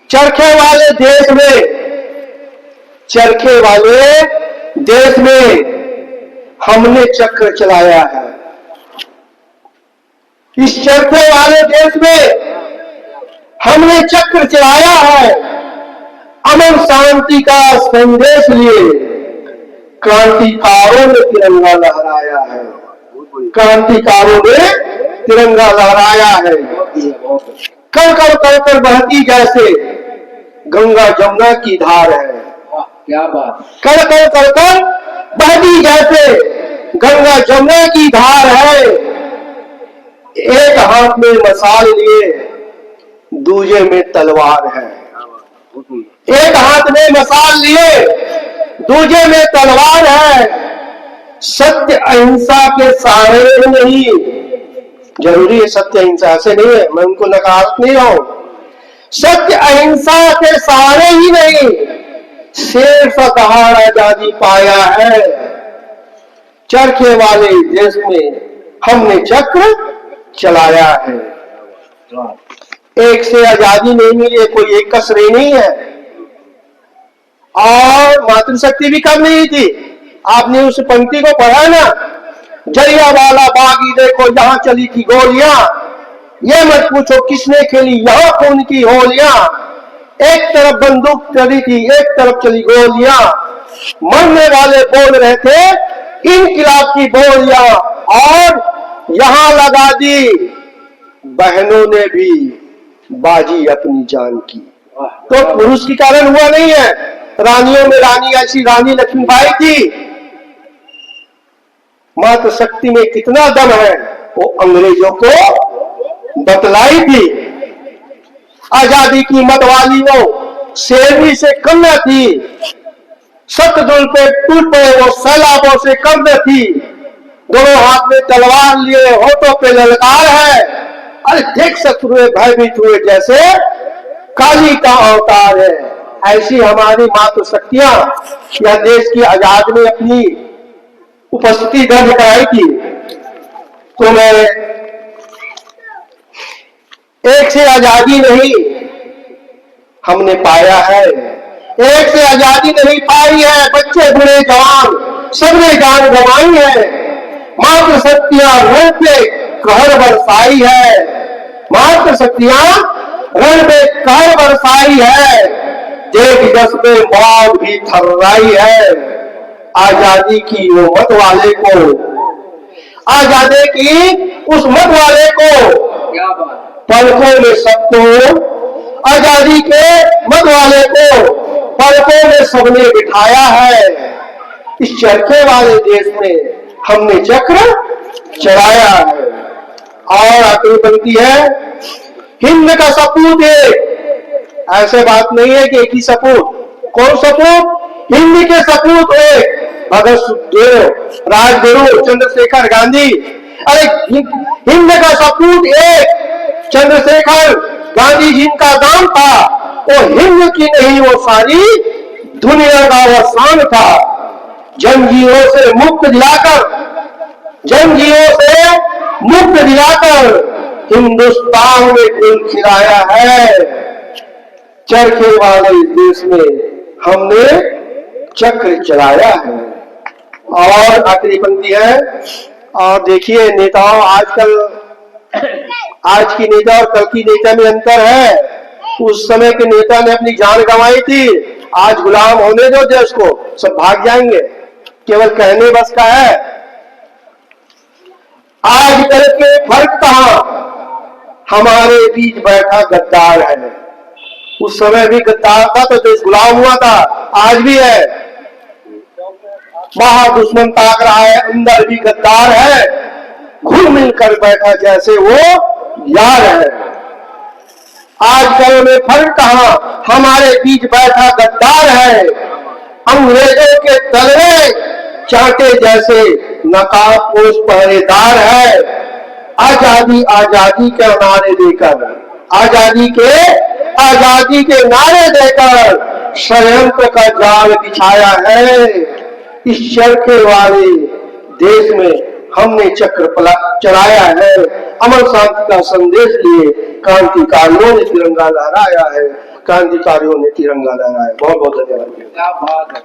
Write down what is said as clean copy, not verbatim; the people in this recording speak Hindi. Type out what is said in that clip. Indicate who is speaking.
Speaker 1: चरखे वाले देश में हमने चक्र चलाया है। इस चरखे वाले देश में हमने चक्र चलाया है। अमन शांति का संदेश लिए क्रांतिकारों ने तिरंगा लहराया है। क्रांतिकारों ने तिरंगा लहराया है। कर कर कर कर बहती जैसे गंगा जमुना की धार है।
Speaker 2: क्या बात।
Speaker 1: कर कर कर कर बहती जैसे गंगा जमुना की धार है। एक हाथ में मशाल लिए दूजे में तलवार है। एक हाथ में मशाल लिए दूजे में तलवार है। सत्य अहिंसा के सहारे नहीं, जरूरी है सत्य अहिंसा, ऐसे नहीं है, मैं उनको नकारत नहीं रहा हूं। सत्य अहिंसा के सहारे ही नहीं, शेर सा दहाड़ आजादी पाया है। चरखे वाले देश में हमने चक्र चलाया है। एक से आजादी नहीं मिली, कोई एक का श्रेय नहीं है। और मातृशक्ति भी कम नहीं थी। आपने उस पंक्ति को पढ़ा ना, जलियांवाला बागी देखो यहां चली थी गोलियां, ये मत पूछो किसने खेली यहां खून की होलियां। एक तरफ बंदूक चली थी, एक तरफ चली गोलियां, मरने वाले बोल रहे थे इनकलाब की बोलियां, और यहां लगा दी बहनों ने भी बाजी अपनी जान की। तो पुरुष के कारण हुआ नहीं है। रानियों में रानी ऐसी रानी लक्ष्मीबाई थी। मातृ शक्ति में कितना दम है वो अंग्रेजों को बतलाई थी। आजादी की मतवाली वो शेरनी से कम न थी। सतदुल पे टूट पड़े वो सैलाबों से कम न थी। दोनों हाथ में तलवार लिए होठों पे ललकार है। अरे देख शत्रुए भयभीत हुए जैसे काली का अवतार है। ऐसी हमारी मातृ शक्तियां यह देश की आजाद में अपनी उपस्थिति दर्ज कराई थी। तो मैं एक से आजादी नहीं हमने पाया है, एक से आजादी नहीं पाई है। बच्चे बूढ़े जवान सबने जान गंवाई है। मातृ शक्तियां रण पे कहर बरसाई है। मातृ शक्तियां रण पे कहर बरसाई है। देख जस में मौत भी थर्राई है। आजादी की वो मत वाले को, आजादी की उस मत वाले को पलकों में सबको, आजादी के मत वाले को पलकों में सबने बिठाया है। इस चरखे वाले देश में हमने चक्र चलाया है। और आखिरी पंक्ति है, हिंद का सपूत एक, ऐसे बात नहीं है कि एक ही सपूत। कौन सपूत? हिंद के सपूत एक, भगत सुखदेव, राजगुरु चंद्रशेखर गांधी। अरे हिंद का सपूत एक चंद्रशेखर गांधी जिनका नाम था, वो हिंद की नहीं वो सारी दुनिया का वरसान था। जंजीरों से मुक्त दिलाकर, जंजीरों से मुक्त दिलाकर हिंदुस्तान में फूल खिलाया है। चरखे वाले देश में हमने चक्र चलाया है। और आखिरी पंक्ति है, और देखिए नेताओं, आजकल आज की नेता और कल की नेता में अंतर है। उस समय के नेता ने अपनी जान गंवाई थी, आज गुलाम होने दो देश को, सब भाग जाएंगे, केवल कहने बस का है। आज कल के फर्क कहां, हमारे बीच बैठा गद्दार है। उस समय भी गद्दार था तो देश गुलाम हुआ था, आज भी है। बाहर दुश्मन ताक रहा है, अंदर भी गद्दार है। घुल मिलकर बैठा जैसे वो यार है। आजकल में फर्क कहां, हमारे बीच बैठा गद्दार है। अंग्रेजों के तलवे चाटे जैसे नकाबपोश पहरेदार है। आजादी आजादी के नारे देकर, आजादी के नारे देकर षड्यंत्र का जाल बिछाया है। इस चरखे वाले देश में हमने चक्र चलाया है। अमर शांति का संदेश लिए क्रांतिकारियों ने तिरंगा लहराया है। क्रांतिकारियों ने तिरंगा लहराया। बहुत बहुत धन्यवाद।
Speaker 2: क्या बात है।